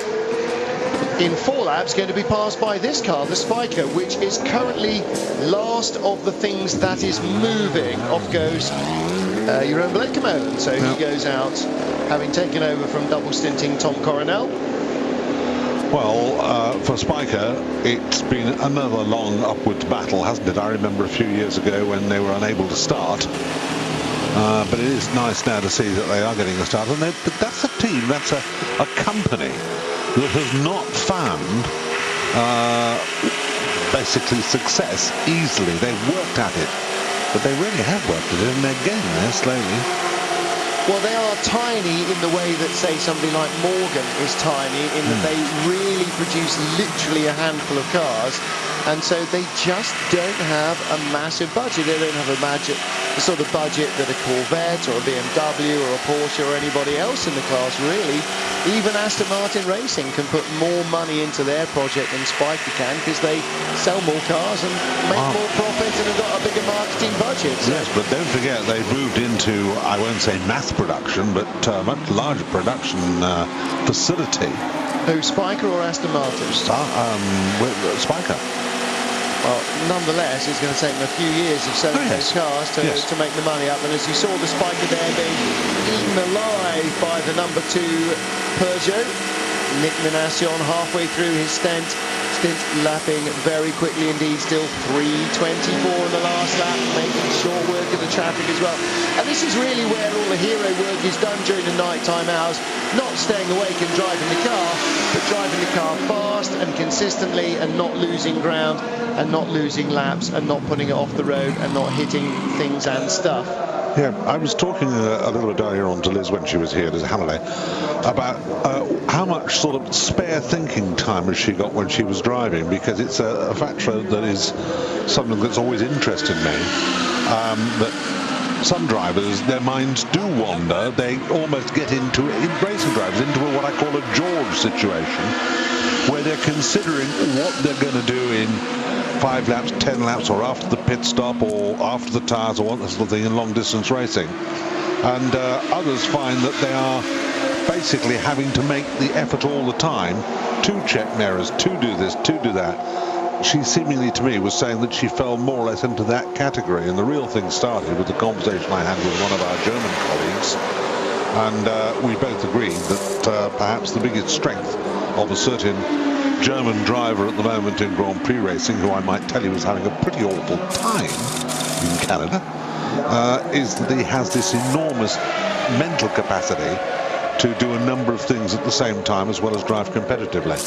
in 4 laps going to be passed by this car, the Spiker, which is currently last of the things that is moving. Off goes Jeroen Bleekemolen, so he goes out having taken over from double stinting Tom Coronel. Well, for Spiker, it's been another long upwards battle, hasn't it? I remember a few years ago when they were unable to start. But it is nice now to see that they are getting a start. And that's a team, that's a company that has not found basically success easily. They've worked at it, but they really have worked at it, and they're getting there slowly. Well, they are tiny in the way that, say, somebody like Morgan is tiny, in that they really produce literally a handful of cars, and so they just don't have a massive budget. They don't have the sort of budget that a Corvette or a BMW or a Porsche or anybody else in the class, really. Even Aston Martin Racing can put more money into their project than Spyker can, because they sell more cars and make more profit and have got a bigger marketing budget. So. Yes, but don't forget they've moved into, I won't say mass production, but much larger production facility. Who, Spyker or Aston Martin? Spyker. Well, nonetheless, it's going to take them a few years of selling those cars to make the money up. And as you saw, the Spyker there being eaten alive by the number 2 Peugeot. Nick Minassian halfway through his stint lapping very quickly indeed, still 3:24 in the last lap, making short work of the traffic as well. And this is really where all the hero work is done during the nighttime hours, not staying awake and driving the car, but driving the car fast and consistently and not losing ground and not losing laps and not putting it off the road and not hitting things and stuff. Yeah, I was talking a little bit earlier on to Liz when she was here, Liz Halliday, about how much sort of spare thinking time has she got when she was driving, because it's a factor that is something that's always interested me, that some drivers, their minds do wander. They almost get into, racing drivers, into what I call a George situation, where they're considering what they're going to do in 5 laps, 10 laps, or after the pit stop, or after the tyres, or that sort of thing in long distance racing. And others find that they are basically having to make the effort all the time to check mirrors, to do this, to do that. She seemingly, to me, was saying that she fell more or less into that category, and the real thing started with the conversation I had with one of our German colleagues, and we both agreed that perhaps the biggest strength of a certain German driver at the moment in Grand Prix racing, who I might tell you is having a pretty awful time in Canada, is that he has this enormous mental capacity to do a number of things at the same time, as well as drive competitively.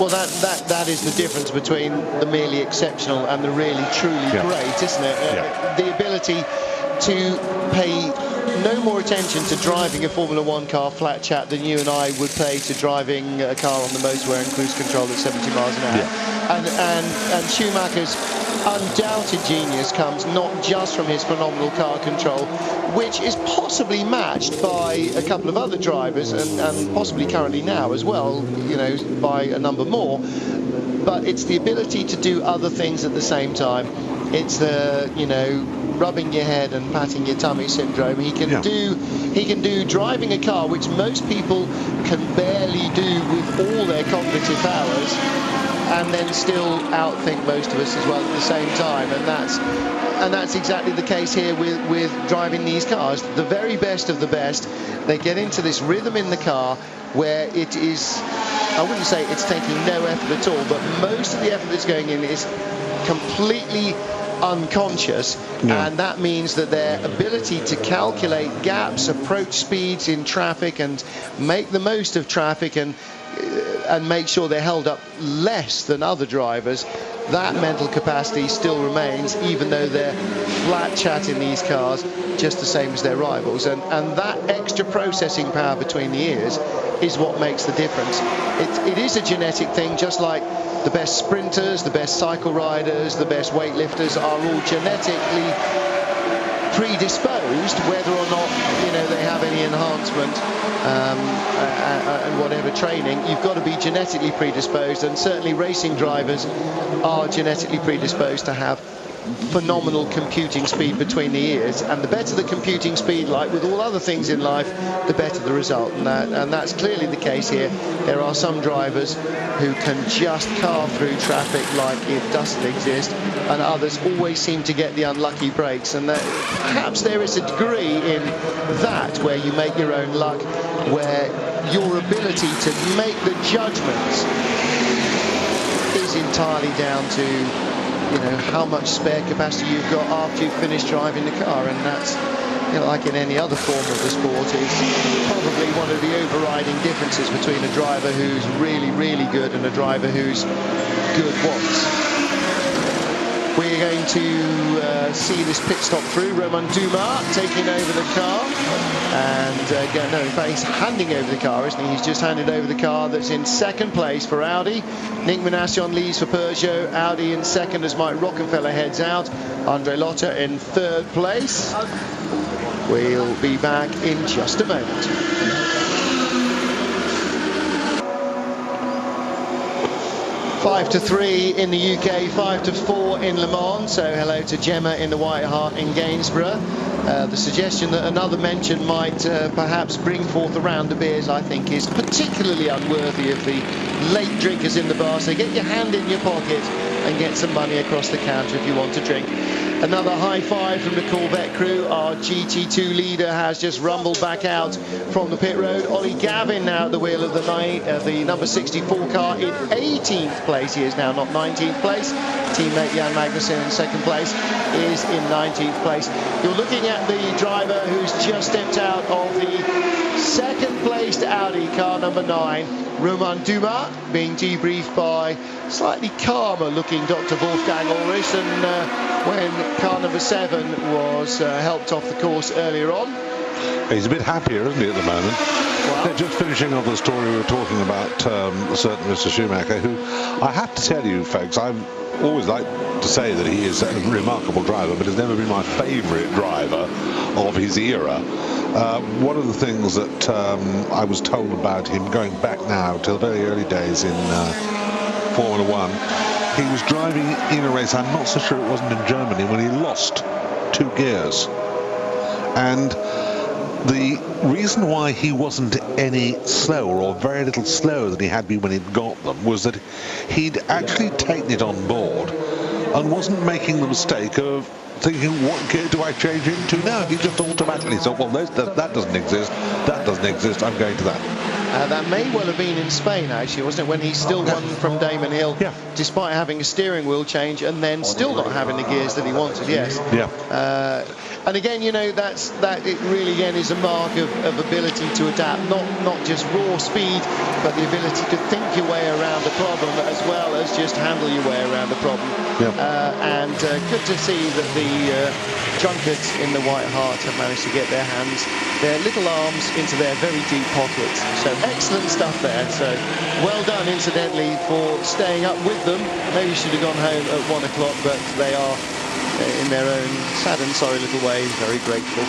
Well, that is the difference between the merely exceptional and the really truly great, isn't it? The ability to pay no more attention to driving a Formula 1 car flat chat than you and I would pay to driving a car on the motorway and cruise control at 70 miles an hour. And Schumacher's undoubted genius comes not just from his phenomenal car control, which is possibly matched by a couple of other drivers, and possibly currently now as well, you know, by a number more, but it's the ability to do other things at the same time. It's the, you know, rubbing your head and patting your tummy syndrome. He can do driving a car, which most people can barely do with all their cognitive powers, and then still outthink most of us as well at the same time. And that's exactly the case here with driving these cars. The very best of the best, they get into this rhythm in the car where it is, I wouldn't say it's taking no effort at all, but most of the effort that's going in is completely unconscious, and that means that their ability to calculate gaps, approach speeds in traffic, and make the most of traffic, and make sure they're held up less than other drivers, that mental capacity still remains, even though they're flat chat in these cars just the same as their rivals, and that extra processing power between the ears is what makes the difference. It is a genetic thing, just like the best sprinters, the best cycle riders, the best weightlifters are all genetically predisposed, whether or not, you know, they have any enhancement and whatever training. You've got to be genetically predisposed, and certainly racing drivers are genetically predisposed to have phenomenal computing speed between the ears, and the better the computing speed, like with all other things in life, the better the result, and that's clearly the case here. There are some drivers who can just carve through traffic like it doesn't exist, and others always seem to get the unlucky breaks, and perhaps there is a degree in that where you make your own luck, where your ability to make the judgments is entirely down to, you know, how much spare capacity you've got after you've finished driving the car, and that's, you know, like in any other form of the sport, is probably one of the overriding differences between a driver who's really, really good and a driver who's good once. we're going to see this pit stop through. Romain Dumas taking over the car, and no, in fact he's handing over the car, isn't he? He's just handed over the car that's in second place for Audi. Nick Minassian leads for Peugeot. Audi in second as Mike Rockenfeller heads out. Andre Lotter in third place. We'll be back in just a moment. Five to 3 in the UK, 5 to 4 in Le Mans. So hello to Gemma in the White Hart in Gainsborough. The suggestion that another mention might perhaps bring forth a round of beers, I think, is particularly unworthy of the late drinkers in the bar. So get your hand in your pocket and get some money across the counter if you want to drink. Another high five from the Corvette crew. Our GT2 leader has just rumbled back out from the pit road. Ollie Gavin now at the wheel of the number 64 car in 18th place. He is now not 19th place. Teammate Jan Magnussen in second place is in 19th place. You're looking at the driver who's just stepped out of the second placed Audi car number 9. Romain Dumas being debriefed by slightly calmer looking Dr. Wolfgang Ulrich than when car number 7 was helped off the course earlier on. He's a bit happier, isn't he, at the moment? Wow. Just finishing off the story we were talking about, a certain Mr. Schumacher, who I have to tell you, folks, I've always liked to say that he is a remarkable driver, but has never been my favourite driver of his era. One of the things that I was told about him, going back now to the very early days in Formula 1, he was driving in a race, I'm not so sure it wasn't in Germany, when he lost 2 gears. And the reason why he wasn't any slower, or very little slower than he had been when he'd got them, was that he'd actually taken it on board and wasn't making the mistake of thinking, what gear do I change into? No, he just automatically thought, well, that doesn't exist, I'm going to that. That may well have been in Spain, actually, wasn't it, when he still won from Damon Hill, despite having a steering wheel change and then still not having the gears that he wanted, yes. Yeah. And again, you know, that it really, again, is a mark of ability to adapt, not just raw speed, but the ability to think your way around a problem as well as just handle your way around a problem. And good to see that the drunkards in the White Hart have managed to get their little arms into their very deep pockets. So excellent stuff there. So well done, incidentally, for staying up with them. Maybe you should have gone home at 1 o'clock, but they are, in their own sad and sorry little way, very grateful.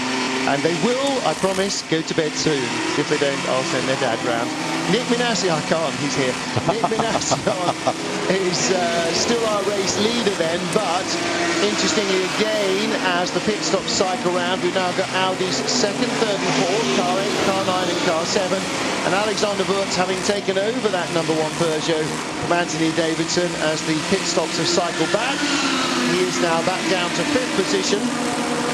And they will, I promise, go to bed soon. If they don't, I'll send their dad round. Nick Minassian, I can't, he's here. Nick Minassian is still our race leader then, but interestingly again, as the pit stops cycle round, we've now got Audi's second, third and fourth, car 8, car 9 and car 7. And Alexander Wurz having taken over that number 1 Peugeot from Anthony Davidson as the pit stops have cycled back. He is now back down to 5th position,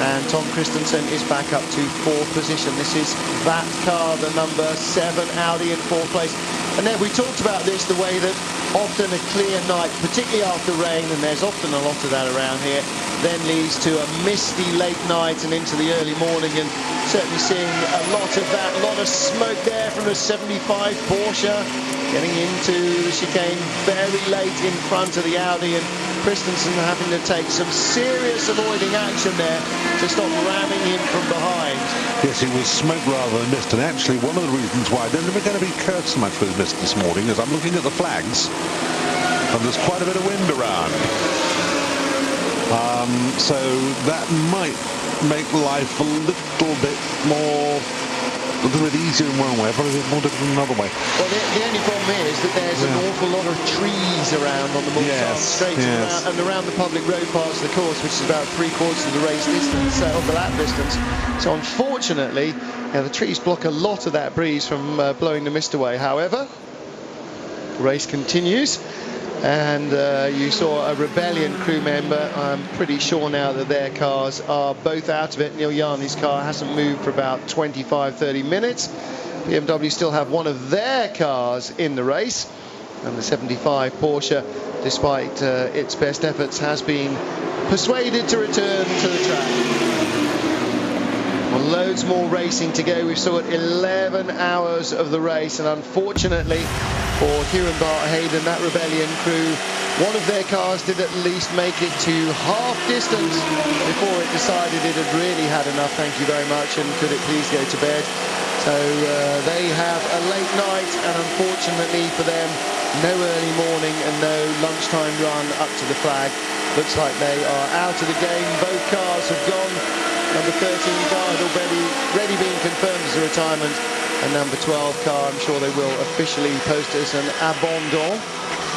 and Tom Christensen is back up to 4th position. This is that car, the number 7 Audi in 4th place. And then we talked about this, the way that often a clear night, particularly after rain, and there's often a lot of that around here, then leads to a misty late night and into the early morning, and certainly seeing a lot of that, a lot of smoke there from the 75 Porsche, getting into the chicane very late in front of the Audi, and Christensen having to take some serious avoiding action there to stop ramming him from behind. Yes, he was smoke rather than mist, and actually one of the reasons why they're never going to be cursed so much with mist this morning is I'm looking at the flags, and there's quite a bit of wind around. So that might make life a little bit easier in one way, but a bit more difficult in another way. Well, the only problem is that there's an awful lot of trees around on the Mulsanne straight and around the public road parts of the course, which is about 3/4 of the race distance, of the lap distance. So unfortunately, the trees block a lot of that breeze from blowing the mist away. However, the race continues. And you saw a Rebellion crew member. I'm pretty sure now that their cars are both out of it. Neil Yarney's car hasn't moved for about 25-30 minutes. BMW still have one of their cars in the race, and the 75 Porsche, despite its best efforts, has been persuaded to return to the track. Well, loads more racing to go. We've still got 11 hours of the race, and unfortunately for Kieran Bart Hayden, that Rebellion crew One of their cars did at least make it to half distance before it decided it had really had enough, thank you very much, and could it please go to bed. So they have a late night, and unfortunately for them, no early morning and no lunchtime run up to the flag. Looks like they are out of the game. Both cars have gone. Number 13 car had already been confirmed as a retirement, and number 12 car, I'm sure they will officially post as an abandon.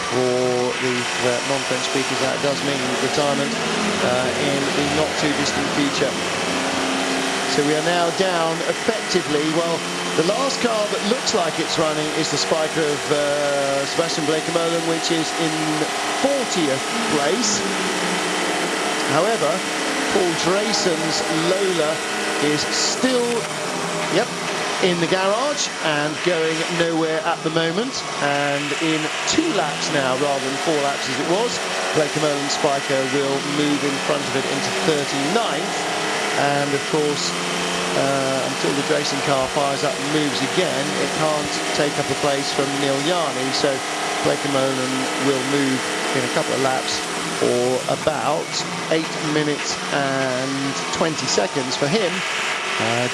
For the non-French speakers, that does mean retirement in the not too distant future. So we are now down effectively. Well, the last car that looks like it's running is the Spyker of Sebastian Bleekemolen, which is in 40th place. However, Paul Draysen's Lola is still, in the garage and going nowhere at the moment, and in 2 laps now rather than 4 laps as it was, Bleekemolen Spyker will move in front of it into 39th, and of course until the Draysen car fires up and moves again, it can't take up a place from Neil Yarni, so Bleekemolen will move in a couple of laps, or about 8 minutes and 20 seconds for him,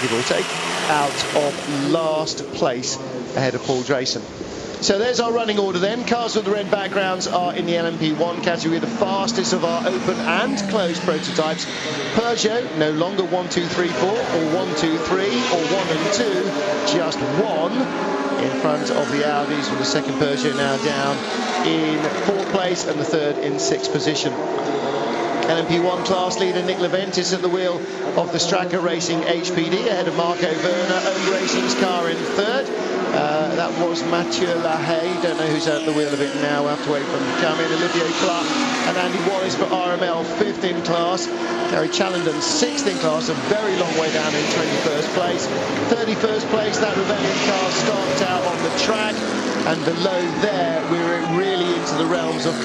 give or take, out of last place ahead of Paul Draysen. So there's our running order then. Cars with the red backgrounds are in the LMP1 category, the fastest of our open and closed prototypes. Peugeot, no longer 1, 2, 3, 4, or 1, 2, 3, or 1 and 2, just 1 in front of the Audis, with the second Peugeot now down in 4th place and the third in 6th position. LMP1 class leader Nick Leventis at the wheel of the Straka Racing HPD ahead of Marco Werner. Own Racing's car in 3rd. That was Mathieu Lahaye. Don't know who's at the wheel of it now. We'll have to wait for him to come in. Olivier Clark and Andy Wallace for RML 5th in class. Gary Challendon 6th in class, a very long way down in 21st place. 31st place, that Rebellion car stopped out on the track, and below there we're really into the realms of